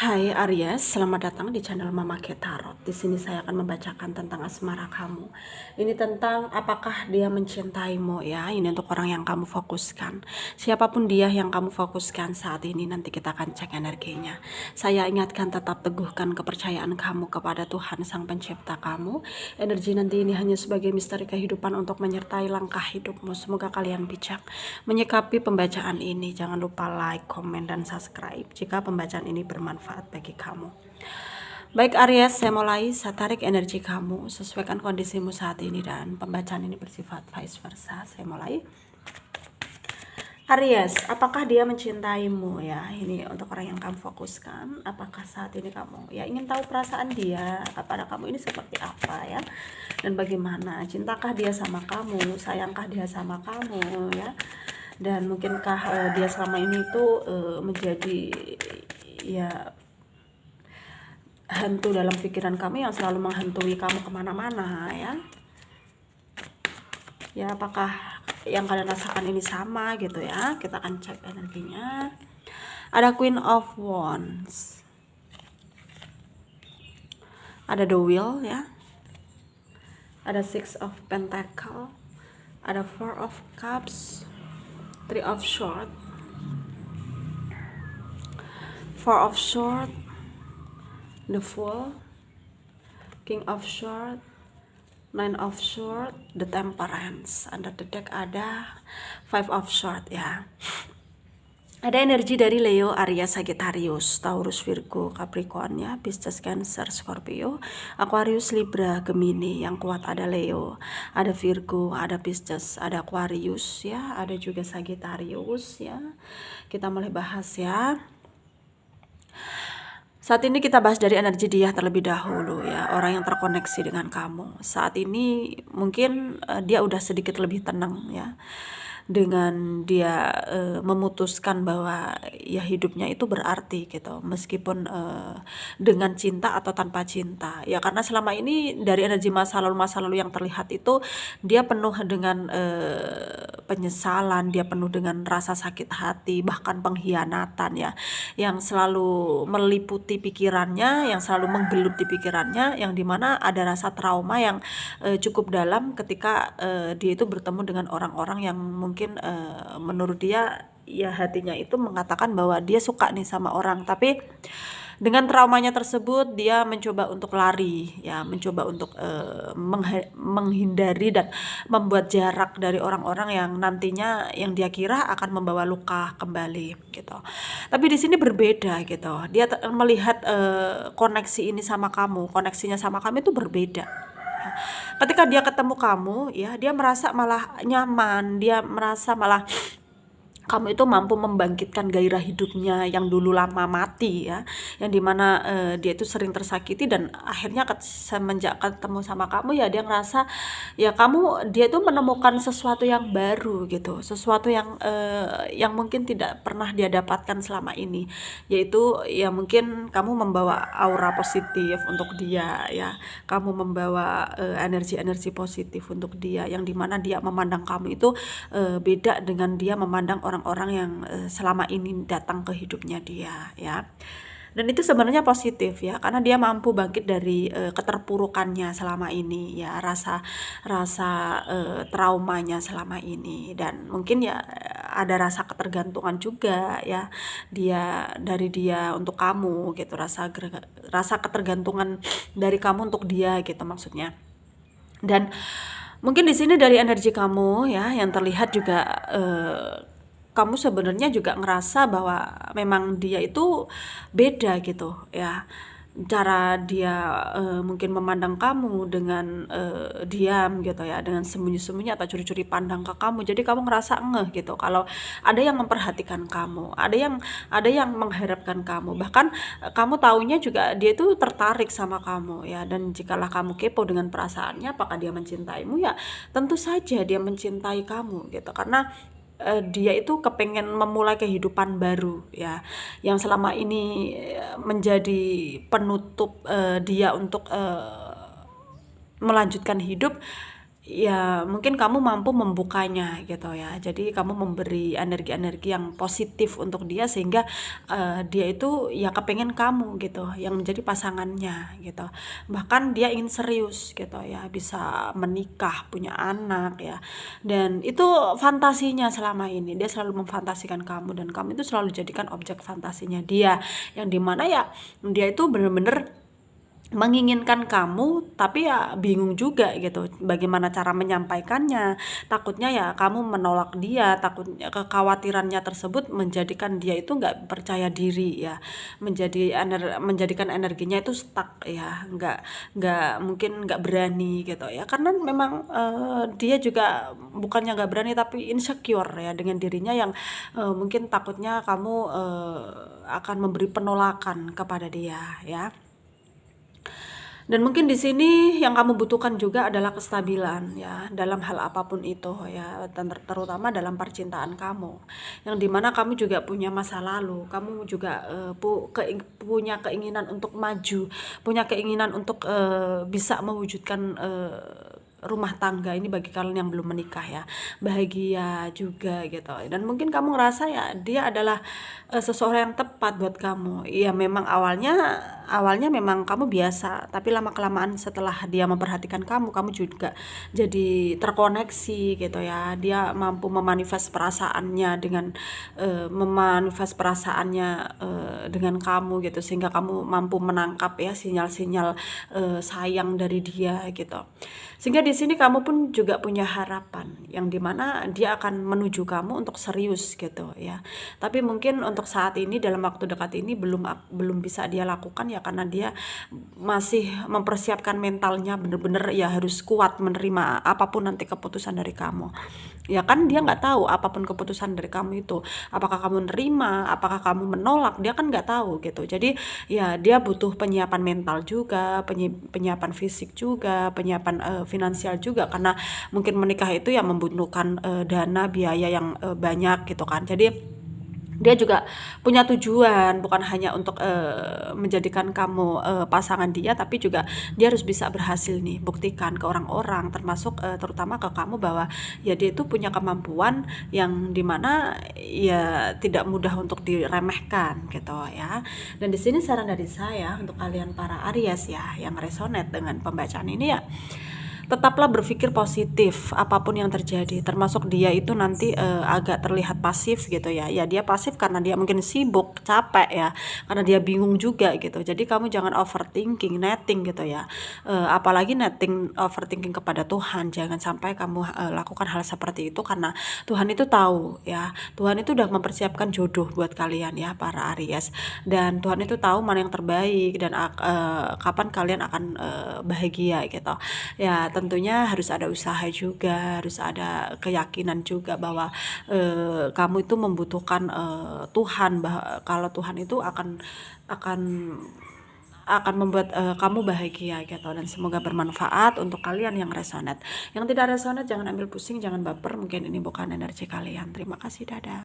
Hai Aries, selamat datang di channel Mama K Tarot. Di sini saya akan membacakan tentang asmara kamu. Ini tentang apakah dia mencintaimu ya. Ini untuk orang yang kamu fokuskan. Siapapun dia yang kamu fokuskan saat ini, nanti kita akan cek energinya. Saya ingatkan, tetap teguhkan kepercayaan kamu kepada Tuhan Sang Pencipta kamu. Energi nanti ini hanya sebagai misteri kehidupan untuk menyertai langkah hidupmu. Semoga kalian bijak menyikapi pembacaan ini. Jangan lupa like, komen, dan subscribe jika pembacaan ini bermanfaat bagi kamu. Baik Aries, saya mulai. Saya tarik energi kamu, sesuaikan kondisimu saat ini, dan pembacaan ini bersifat vice versa. Saya mulai. Aries, apakah dia mencintaimu ya? Ini untuk orang yang kamu fokuskan. Apakah saat ini kamu ya ingin tahu perasaan dia kepada kamu ini seperti apa ya? Dan bagaimana? Cintakah dia sama kamu? Sayangkah dia sama kamu ya? Dan mungkinkah dia selama ini tuh menjadi ya hantu dalam pikiran kamu yang selalu menghantui kamu kemana-mana ya. Ya, apakah yang kalian rasakan ini sama gitu ya? Kita akan cek energinya. Ada Queen of Wands, ada The Wheel ya, ada Six of Pentacle, ada Four of Cups, Three of Swords, Four of Swords, the Fool, King of Swords, Nine of Swords, the Temperance. Under the deck ada Five of Swords ya. Ada energi dari Leo, Aries, Sagittarius, Taurus, Virgo, Capricorn ya, Pisces, Cancer, Scorpio, Aquarius, Libra, Gemini. Yang kuat ada Leo, ada Virgo, ada Pisces, ada Aquarius ya, ada juga Sagittarius ya. Kita mulai bahas ya. Saat ini kita bahas dari energi dia terlebih dahulu ya, orang yang terkoneksi dengan kamu. Saat ini mungkin dia udah sedikit lebih tenang ya, dengan dia memutuskan bahwa ya hidupnya itu berarti gitu, meskipun dengan cinta atau tanpa cinta ya. Karena selama ini dari energi masa lalu yang terlihat itu dia penuh dengan penyesalan, dia penuh dengan rasa sakit hati, bahkan pengkhianatan ya, yang selalu meliputi pikirannya, yang selalu menggelut di pikirannya, yang dimana ada rasa trauma yang cukup dalam ketika dia itu bertemu dengan orang-orang yang mungkin menurut dia ya hatinya itu mengatakan bahwa dia suka nih sama orang, tapi dengan traumanya tersebut dia mencoba untuk lari ya, mencoba untuk menghindari dan membuat jarak dari orang-orang yang nantinya yang dia kira akan membawa luka kembali gitu. Tapi di sini berbeda gitu. Dia melihat koneksi ini sama kamu, koneksinya sama kamu itu berbeda. Ketika dia ketemu kamu ya, dia merasa malah nyaman, dia merasa malah kamu itu mampu membangkitkan gairah hidupnya yang dulu lama mati ya, yang dimana dia itu sering tersakiti, dan akhirnya semenjak ketemu sama kamu ya dia ngerasa ya dia itu menemukan sesuatu yang baru gitu, sesuatu yang mungkin tidak pernah dia dapatkan selama ini, yaitu ya mungkin kamu membawa aura positif untuk dia ya, kamu membawa energi-energi positif untuk dia, yang dimana dia memandang kamu itu beda dengan dia memandang orang-orang yang selama ini datang ke hidupnya dia ya. Dan itu sebenarnya positif ya, karena dia mampu bangkit dari keterpurukannya selama ini ya, rasa traumanya selama ini, dan mungkin ya ada rasa ketergantungan juga ya, dari dia untuk kamu gitu, rasa ketergantungan dari kamu untuk dia gitu maksudnya. Dan mungkin di sini dari energi kamu ya yang terlihat juga kamu sebenarnya juga ngerasa bahwa memang dia itu beda gitu ya, cara dia mungkin memandang kamu dengan diam gitu ya, dengan sembunyi-sembunyi atau curi-curi pandang ke kamu. Jadi kamu ngerasa ngeh gitu kalau ada yang memperhatikan kamu, ada yang mengharapkan kamu, bahkan kamu taunya juga dia itu tertarik sama kamu ya. Dan jikalau kamu kepo dengan perasaannya, apakah dia mencintaimu, ya tentu saja dia mencintai kamu gitu, karena dia itu kepengen memulai kehidupan baru ya, yang selama ini menjadi penutup dia untuk melanjutkan hidup ya mungkin kamu mampu membukanya gitu ya. Jadi kamu memberi energi-energi yang positif untuk dia sehingga dia itu ya kepengen kamu gitu yang menjadi pasangannya gitu. Bahkan dia ingin serius gitu ya, bisa menikah, punya anak ya. Dan itu fantasinya selama ini. Dia selalu memfantasikan kamu dan kamu itu selalu jadikan objek fantasinya dia. Yang dimana ya dia itu bener-bener menginginkan kamu tapi ya bingung juga gitu bagaimana cara menyampaikannya. Takutnya ya kamu menolak dia, takutnya kekhawatirannya tersebut menjadikan dia itu nggak percaya diri ya, menjadikan energinya itu stuck ya, mungkin nggak berani gitu ya, karena memang dia juga bukannya nggak berani tapi insecure ya dengan dirinya yang mungkin takutnya kamu akan memberi penolakan kepada dia ya. Dan mungkin di sini yang kamu butuhkan juga adalah kestabilan ya dalam hal apapun itu ya, dan terutama dalam percintaan kamu. Yang dimana kamu juga punya masa lalu, kamu juga punya keinginan untuk maju, punya keinginan untuk bisa mewujudkan rumah tangga ini bagi kalian yang belum menikah ya, bahagia juga gitu. Dan mungkin kamu ngerasa ya dia adalah seseorang yang tepat buat kamu. Ya memang awalnya memang kamu biasa, tapi lama-kelamaan setelah dia memperhatikan kamu juga jadi terkoneksi gitu ya. Dia mampu memanifest perasaannya dengan kamu gitu, sehingga kamu mampu menangkap ya sinyal-sinyal sayang dari dia gitu. Sehingga di sini kamu pun juga punya harapan yang dimana dia akan menuju kamu untuk serius gitu ya. Tapi mungkin untuk saat ini dalam waktu dekat ini belum bisa dia lakukan ya, karena dia masih mempersiapkan mentalnya bener-bener ya harus kuat menerima apapun nanti keputusan dari kamu. Ya kan dia nggak tahu apapun keputusan dari kamu itu, apakah kamu nerima, apakah kamu menolak, dia kan nggak tahu gitu. Jadi ya dia butuh penyiapan mental juga, penyiapan fisik juga, penyiapan finansial juga, karena mungkin menikah itu ya membutuhkan dana biaya yang banyak gitu kan. Jadi dia juga punya tujuan, bukan hanya untuk menjadikan kamu pasangan dia, tapi juga dia harus bisa berhasil nih buktikan ke orang-orang, termasuk terutama ke kamu, bahwa ya dia itu punya kemampuan yang dimana ya tidak mudah untuk diremehkan gitu ya. Dan di sini saran dari saya untuk kalian para Aries ya yang resonate dengan pembacaan ini ya, tetaplah berpikir positif apapun yang terjadi, termasuk dia itu nanti agak terlihat pasif gitu ya. Ya dia pasif karena dia mungkin sibuk, capek ya, karena dia bingung juga gitu. Jadi kamu jangan overthinking, netting gitu ya. Apalagi overthinking kepada Tuhan. Jangan sampai kamu lakukan hal seperti itu, karena Tuhan itu tahu ya. Tuhan itu udah mempersiapkan jodoh buat kalian ya para Aries. Dan Tuhan itu tahu mana yang terbaik dan kapan kalian akan bahagia gitu. Ya tentunya harus ada usaha juga, harus ada keyakinan juga bahwa kamu itu membutuhkan Tuhan, bahwa kalau Tuhan itu akan membuat kamu bahagia gitu. Dan semoga bermanfaat untuk kalian yang resonate. Yang tidak resonate jangan ambil pusing, jangan baper, mungkin ini bukan energi kalian. Terima kasih, dadah.